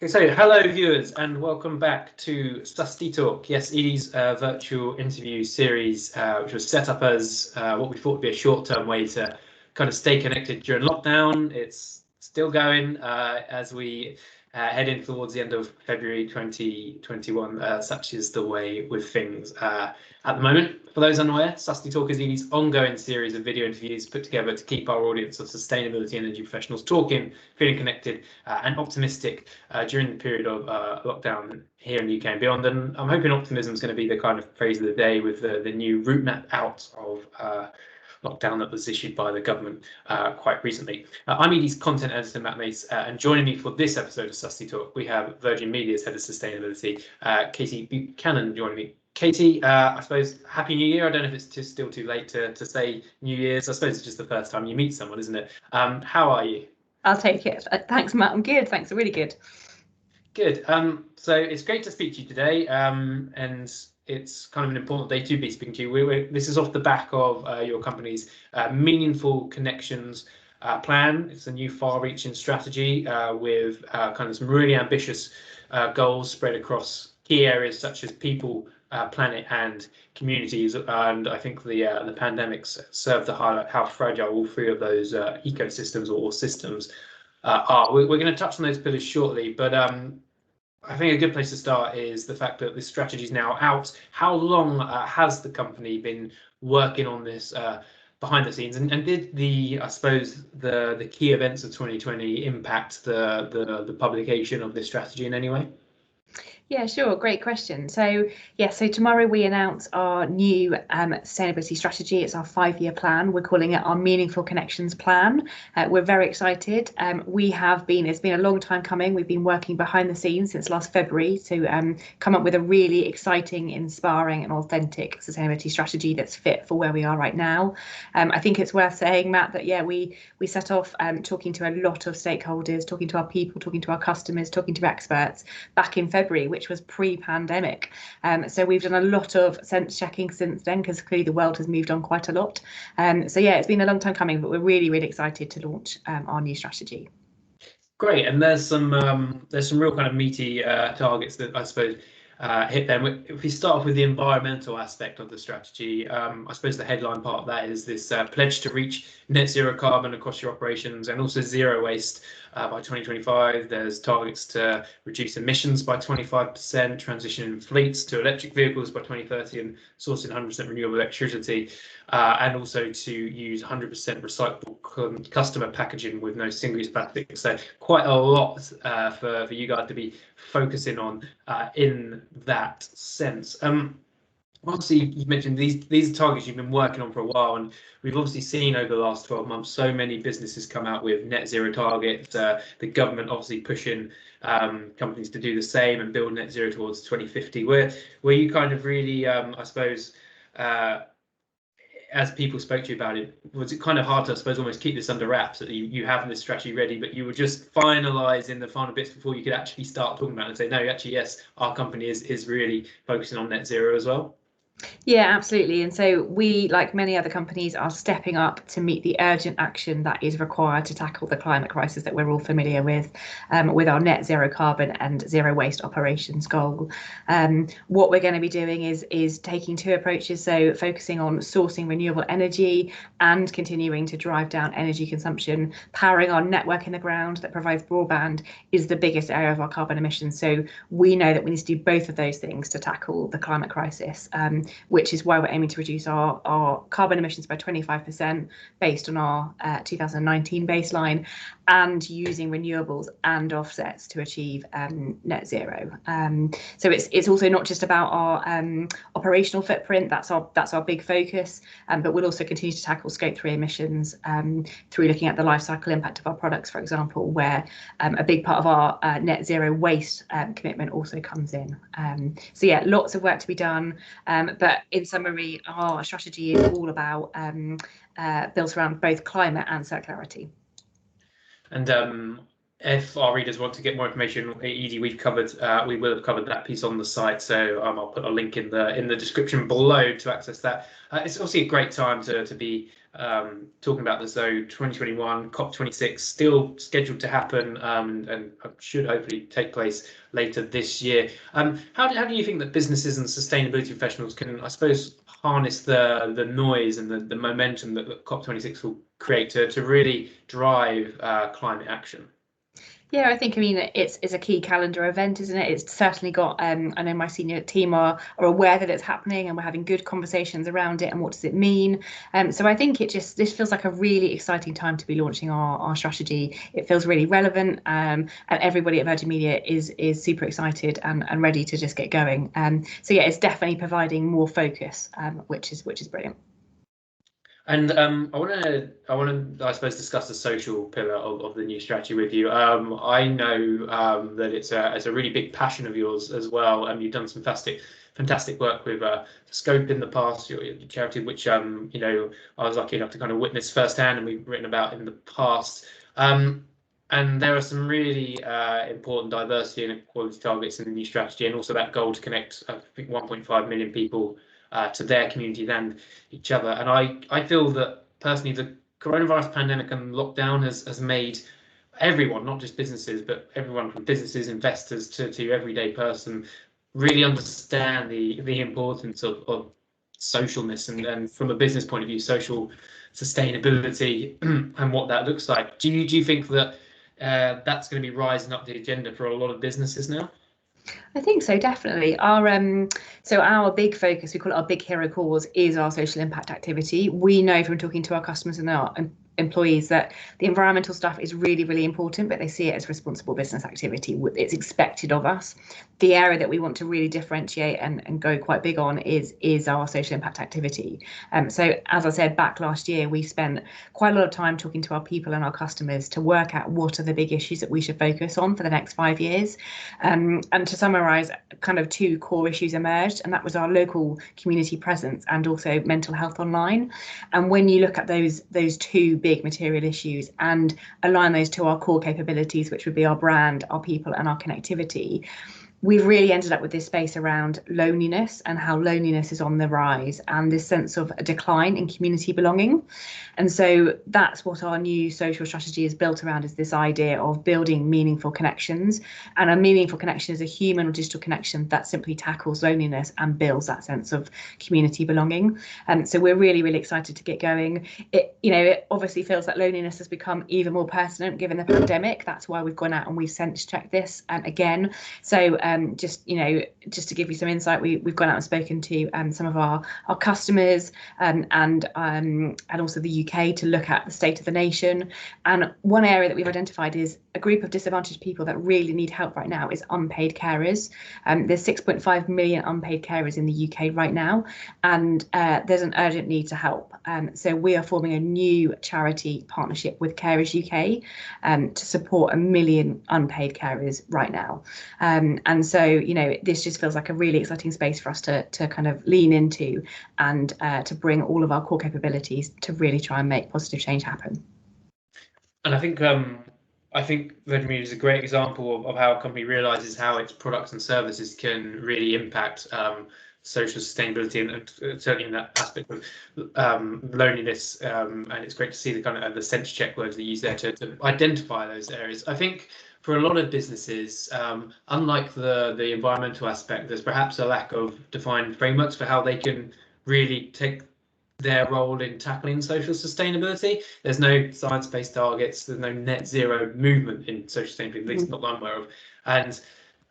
Okay, so hello viewers and welcome back to Susty Talk. Yes, Edie's virtual interview series, which was set up as what we thought would be a short-term way to kind of stay connected during lockdown. It's still going as we head in towards the end of February 2021. Such is the way with things at the moment. For those unaware, Susty Talk is Edie's ongoing series of video interviews put together to keep our audience of sustainability energy professionals talking, feeling connected and optimistic during the period of lockdown here in the UK and beyond. And I'm hoping optimism is going to be the kind of phrase of the day with the new route map out of lockdown that was issued by the government quite recently. I'm Edie's content editor, Matt Mace, and joining me for this episode of Susty Talk, we have Virgin Media's Head of Sustainability, Katie Buchanan, joining me. Katie, I suppose, Happy New Year. I don't know if it's still too late to say New Year's. I suppose it's just the first time you meet someone, isn't it? How are you? I'll take it. Thanks, Matt. I'm good. Thanks. Really good. Good. So it's great to speak to you today, and it's kind of an important day to be speaking to you. This is off the back of your company's Meaningful Connections plan. It's a new far-reaching strategy with kind of some really ambitious goals spread across key areas such as people, planet and communities, and I think the pandemics served to highlight how fragile all three of those ecosystems or systems are. We're going to touch on those pillars shortly, but I think a good place to start is the fact that this strategy is now out. How long has the company been working on this behind the scenes, and did I suppose the key events of 2020 impact the publication of this strategy in any way? Yeah, sure. Great question. So tomorrow we announce our new sustainability strategy. It's our 5-year plan. We're calling it our Meaningful Connections plan. We're very excited. It's been a long time coming. We've been working behind the scenes since last February to come up with a really exciting, inspiring and authentic sustainability strategy that's fit for where we are right now. I think it's worth saying, Matt, that we set off talking to a lot of stakeholders, talking to our people, talking to our customers, talking to experts back in February, which was pre-pandemic. So we've done a lot of sense checking since then, because clearly the world has moved on quite a lot. It's been a long time coming, but we're really, really excited to launch our new strategy. Great, and there's some real kind of meaty targets that I suppose hit them. If we start off with the environmental aspect of the strategy, I suppose the headline part of that is this pledge to reach net zero carbon across your operations and also zero waste by 2025. There's targets to reduce emissions by 25%, transition fleets to electric vehicles by 2030 and sourcing 100% renewable electricity, and also to use 100% recyclable customer packaging with no single-use plastic. So quite a lot for you guys to be focusing on in that sense. Obviously, you mentioned these are targets you've been working on for a while, and we've obviously seen over the last 12 months so many businesses come out with net zero targets. The government obviously pushing companies to do the same and build net zero towards 2050. Were you kind of really, I suppose, as people spoke to you about it, was it kind of hard to, I suppose, almost keep this under wraps, that you have this strategy ready, but you were just finalising the final bits before you could actually start talking about it and say, no, actually, yes, our company is really focusing on net zero as well? Yeah, absolutely. And so we, like many other companies, are stepping up to meet the urgent action that is required to tackle the climate crisis that we're all familiar with our net zero carbon and zero waste operations goal. What we're going to be doing is taking two approaches, so focusing on sourcing renewable energy and continuing to drive down energy consumption. Powering our network in the ground that provides broadband is the biggest area of our carbon emissions. So we know that we need to do both of those things to tackle the climate crisis, which is why we're aiming to reduce our carbon emissions by 25% based on our 2019 baseline, and using renewables and offsets to achieve net zero. So it's also not just about our operational footprint. That's our big focus, but we'll also continue to tackle scope 3 emissions through looking at the life cycle impact of our products, for example, where a big part of our net zero waste commitment also comes in. So yeah, lots of work to be done, but in summary, our strategy is all about built around both climate and circularity. And if our readers want to get more information, Edie, we will have covered that piece on the site, so I'll put a link in the description below to access that. It's obviously a great time to be talking about this though 2021 COP26 still scheduled to happen, and should hopefully take place later this year. How do you think that businesses and sustainability professionals can, I suppose, harness the noise and the momentum that COP26 will create to really drive climate action? Yeah, I mean, it's a key calendar event, isn't it? It's certainly got, I know my senior team are aware that it's happening, and we're having good conversations around it and what does it mean. So I think this feels like a really exciting time to be launching our strategy. It feels really relevant, and everybody at Virgin Media is super excited and ready to just get going. So yeah, it's definitely providing more focus, which is brilliant. And I want to, I suppose, discuss the social pillar of the new strategy with you. I know that it's a really big passion of yours as well, and you've done some fantastic work with Scope in the past, your charity, which you know, I was lucky enough to kind of witness firsthand, and we've written about in the past. And there are some really important diversity and equality targets in the new strategy, and also that goal to connect, I think, 1.5 million people to their communities and each other. And I feel that personally the coronavirus pandemic and lockdown has made everyone, not just businesses, but everyone from businesses, investors to everyday person, really understand the importance of socialness and from a business point of view, social sustainability and what that looks like. Do you think that that's going to be rising up the agenda for a lot of businesses now? I think so, definitely. Our big focus, we call it our big hero cause, is our social impact activity. We know from talking to our customers and our employees that the environmental stuff is really, really important, but they see it as responsible business activity. It's expected of us. The area that we want to really differentiate and go quite big on is our social impact activity. So as I said, back last year, we spent quite a lot of time talking to our people and our customers to work out what are the big issues that we should focus on for the next 5 years. And to summarise, kind of 2 core issues emerged, and that was our local community presence and also mental health online. And when you look at those 2 big material issues and align those to our core capabilities, which would be our brand, our people, and our connectivity, we've really ended up with this space around loneliness and how loneliness is on the rise and this sense of a decline in community belonging. And so that's what our new social strategy is built around, is this idea of building meaningful connections. And a meaningful connection is a human or digital connection that simply tackles loneliness and builds that sense of community belonging. So we're really, really excited to get going. It obviously feels that loneliness has become even more pertinent given the pandemic. That's why we've gone out and we've sense checked this again. So just to give you some insight, we've gone out and spoken to some of our customers and also the UK to look at the state of the nation. And one area that we've identified is a group of disadvantaged people that really need help right now is unpaid carers. There's 6.5 million unpaid carers in the UK right now, and there's an urgent need to help. So we are forming a new charity partnership with Carers UK to support 1 million unpaid carers right now. And so, this just feels like a really exciting space for us to kind of lean into and to bring all of our core capabilities to really try and make positive change happen. And I think Virgin Media is a great example of how a company realizes how its products and services can really impact social sustainability, and certainly in that aspect of loneliness. And it's great to see the kind of the sense check words they use there to identify those areas. I think for a lot of businesses, unlike the environmental aspect, there's perhaps a lack of defined frameworks for how they can really take their role in tackling social sustainability. There's no science-based targets, there's no net zero movement in social sustainability, at least not that I'm aware of. And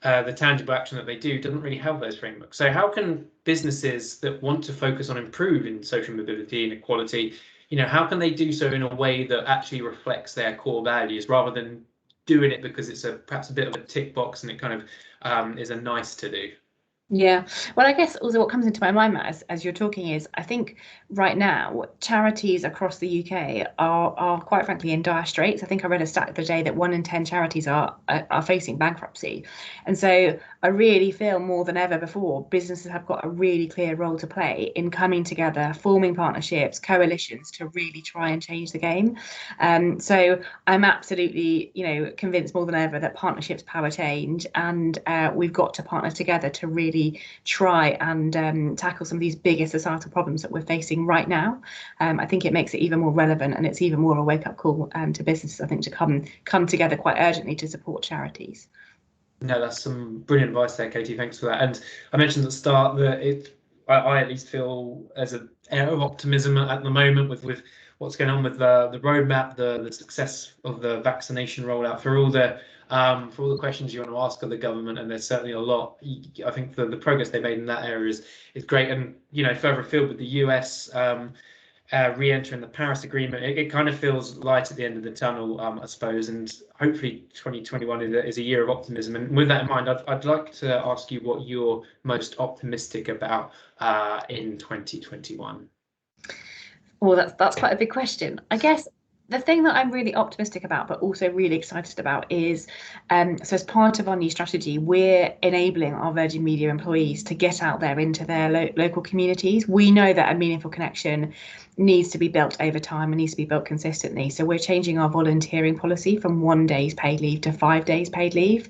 the tangible action that they do doesn't really have those frameworks. So how can businesses that want to focus on improving social mobility and equality, how can they do so in a way that actually reflects their core values rather than doing it because it's perhaps a bit of a tick box and it kind of is a nice to do? Yeah, well, I guess also what comes into my mind, Matt, as you're talking is, I think right now charities across the UK are quite frankly in dire straits. I think I read a stat the other day that 1 in 10 charities are facing bankruptcy, and so I really feel more than ever before businesses have got a really clear role to play in coming together, forming partnerships, coalitions to really try and change the game. So I'm absolutely, convinced more than ever that partnerships power change, and we've got to partner together to really really try and tackle some of these bigger societal problems that we're facing right now. I think it makes it even more relevant, and it's even more a wake-up call to businesses, I think, to come together quite urgently to support charities. No, that's some brilliant advice there, Katie. Thanks for that. And I mentioned at the start that I at least feel there's an air of optimism at the moment with what's going on with the roadmap, the success of the vaccination rollout, for all the questions you want to ask of the government, and there's certainly a lot. I think the progress they made in that area is great. And further afield with the US re-entering the Paris Agreement, it kind of feels light at the end of the tunnel, I suppose, and hopefully 2021 is a year of optimism. And with that in mind, I'd like to ask you what you're most optimistic about in 2021. Well, that's quite a big question. I guess the thing that I'm really optimistic about, but also really excited about, is so as part of our new strategy, we're enabling our Virgin Media employees to get out there into their local communities. We know that a meaningful connection needs to be built over time and needs to be built consistently. So we're changing our volunteering policy from 1 day's paid leave to 5 days paid leave,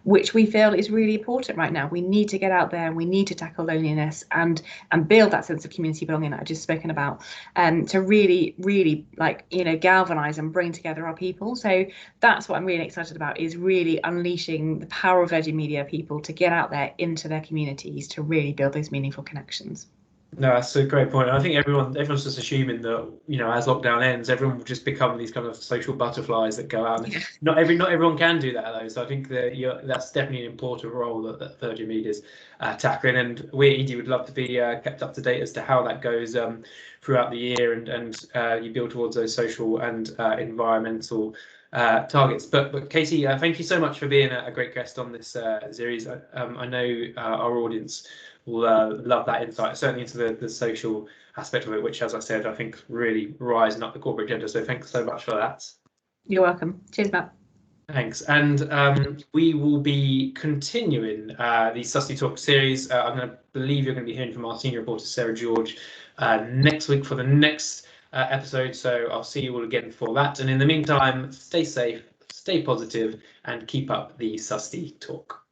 which we feel is really important right now. We need to get out there and we need to tackle loneliness and build that sense of community belonging that I've just spoken about, to really galvanize and bring together our people. So that's what I'm really excited about, is really unleashing the power of Virgin Media people to get out there into their communities to really build those meaningful connections. No, that's a great point. I think everyone's just assuming that, as lockdown ends, everyone will just become these kind of social butterflies that go out. Yeah. Not everyone can do that, though. So I think that's definitely an important role that Virgin Media is tackling. And we at edie would love to be kept up to date as to how that goes throughout the year, and you build towards those social and environmental targets. But Katie, thank you so much for being a great guest on this series. I know our audience will love that insight, certainly into the social aspect of it, which, as I said, I think really rising up the corporate agenda. So thanks so much for that. You're welcome. Cheers, Matt. Thanks. And we will be continuing the Susty Talk series. I'm going to believe you're going to be hearing from our senior reporter, Sarah George, next week for the next episode. So I'll see you all again for that. And in the meantime, stay safe, stay positive, and keep up the Susty Talk.